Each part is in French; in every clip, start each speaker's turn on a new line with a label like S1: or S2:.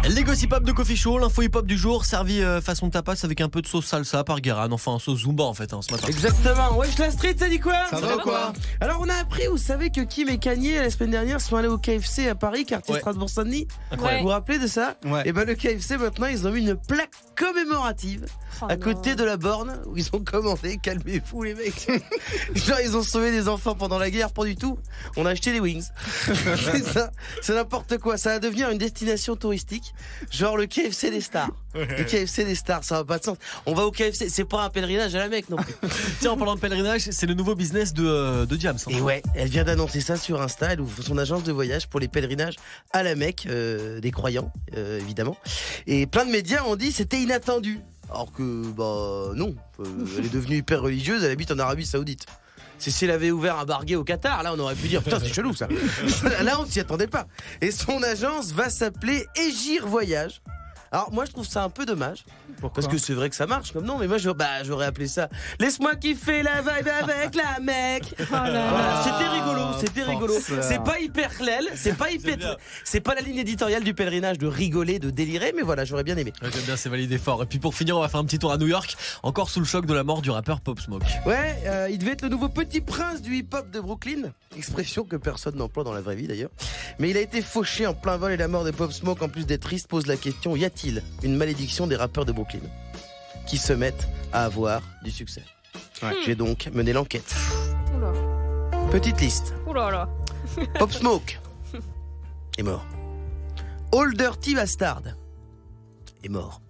S1: Les gossip hop de Coffee Show, l'info hip hop du jour, servi façon tapas avec un peu de sauce salsa par Guérin, enfin sauce Zumba en fait ce matin.
S2: Exactement. Wesh la street, ça dit quoi?
S1: Ça va ou quoi?
S2: Alors on a appris, vous savez que Kim et Kanye la semaine dernière sont allés au KFC à Paris, quartier
S1: Ouais.
S2: Strasbourg-Saint-Denis.
S1: Incroyable.
S2: Vous vous rappelez de ça?
S3: Ouais.
S2: Et ben le KFC maintenant ils ont mis une plaque commémorative à côté de la borne où ils ont commandé. Calmez-vous les mecs. Genre ils ont sauvé des enfants pendant la guerre, pas du tout. On a acheté des wings. C'est ça, c'est n'importe quoi. Ça va devenir une destination touristique, genre le KFC des stars. Le KFC des stars, ça va pas de sens. On va au KFC, c'est pas un pèlerinage à la Mecque non plus.
S1: Tiens, en parlant de pèlerinage, c'est le nouveau business de Diams.
S2: Et ouais, elle vient d'annoncer ça sur Insta. Elle ouvre son agence de voyage pour les pèlerinages à la Mecque, des croyants, évidemment. Et plein de médias ont dit c'était inattendu. Alors que, bah non, elle est devenue hyper religieuse, elle habite en Arabie Saoudite. Si elle avait ouvert un bar gay au Qatar, là on aurait pu dire putain c'est chelou ça. Là on s'y attendait pas. Et son agence va s'appeler Égir Voyage. Alors moi je trouve ça un peu dommage. Parce que c'est vrai que ça marche comme nom, mais moi j'aurais appelé ça Laisse-moi kiffer la vibe avec la Mecque. Voilà, c'était rigolo. C'est pas hyper clair, c'est pas la ligne éditoriale du pèlerinage de rigoler, de délirer, mais voilà, j'aurais bien aimé.
S1: Ouais, j'aime bien, c'est validé fort. Et puis pour finir, on va faire un petit tour à New York, encore sous le choc de la mort du rappeur Pop Smoke.
S2: Ouais, il devait être le nouveau petit prince du hip-hop de Brooklyn, expression que personne n'emploie dans la vraie vie d'ailleurs. Mais il a été fauché en plein vol et la mort de Pop Smoke, en plus d'être triste, pose la question, y a-t-il une malédiction des rappeurs de Brooklyn qui se mettent à avoir du succès? Ouais. J'ai donc mené l'enquête.
S4: Oula.
S2: Petite liste.
S4: Oula là.
S2: Pop Smoke est mort. All Dirty Bastard est mort.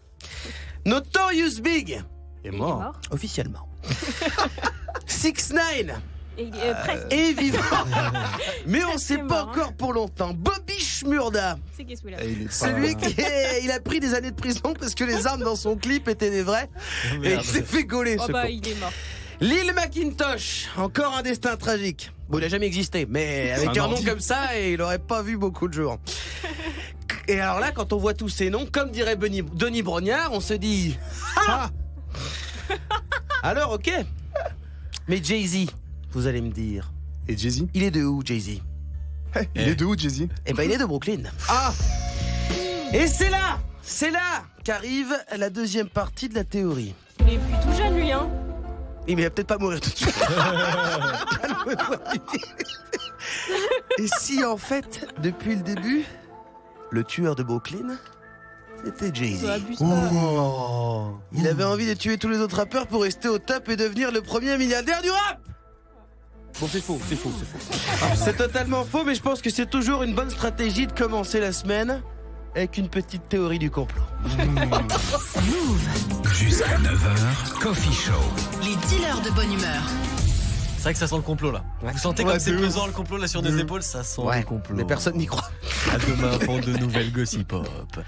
S2: Notorious Big
S3: est
S4: mort.
S2: officiellement. 6ix9ine
S4: Et il est presque.
S2: est vivant. Mais on sait
S4: C'est
S2: pas
S4: mort,
S2: encore pour longtemps. Bobby Shmurda,
S4: C'est qui celui-là?
S2: celui il a pris des années de prison parce que les armes dans son clip étaient des vraies. Et il s'est fait gauler
S4: Oh
S2: ce
S4: bah
S2: con.
S4: il est mort.
S2: Lil Macintosh, encore un destin tragique. Bon, il a jamais existé, mais avec un nom comme ça, il aurait pas vu beaucoup de jours. Et alors là, quand on voit tous ces noms, comme dirait Denis Brognard, on se dit ah. Alors ok. Mais Jay-Z, vous allez me dire,
S3: Et Jay-Z?
S2: il est de où Jay-Z?
S3: Il est de où, Jay-Z?
S2: Eh ben il est de Brooklyn.
S3: Ah!
S2: Et c'est là qu'arrive la deuxième partie de la théorie.
S4: Il est plus tout jeune lui hein.
S2: Mais il va peut-être pas mourir tout de suite. Calme-toi. Et si en fait, depuis le début, le tueur de Brooklyn, c'était Jay-Z.
S4: Ça abuse pas.
S3: Oh!
S2: Il avait envie de tuer tous les autres rappeurs pour rester au top et devenir le premier milliardaire du rap. Bon, c'est faux. C'est totalement faux, mais je pense que c'est toujours une bonne stratégie de commencer la semaine avec une petite théorie du complot.
S5: Jusqu'à 9h, Coffee Show.
S6: Les dealers de bonne humeur.
S1: C'est vrai que ça sent le complot là.
S2: Ouais.
S1: Vous sentez
S3: Ouais,
S1: comme c'est
S3: de
S1: pesant le complot là sur
S3: De
S1: des
S3: ouf.
S1: épaules, ça sent le complot.
S2: mais personne n'y croit.
S1: À demain pour de nouvelles gossip hop.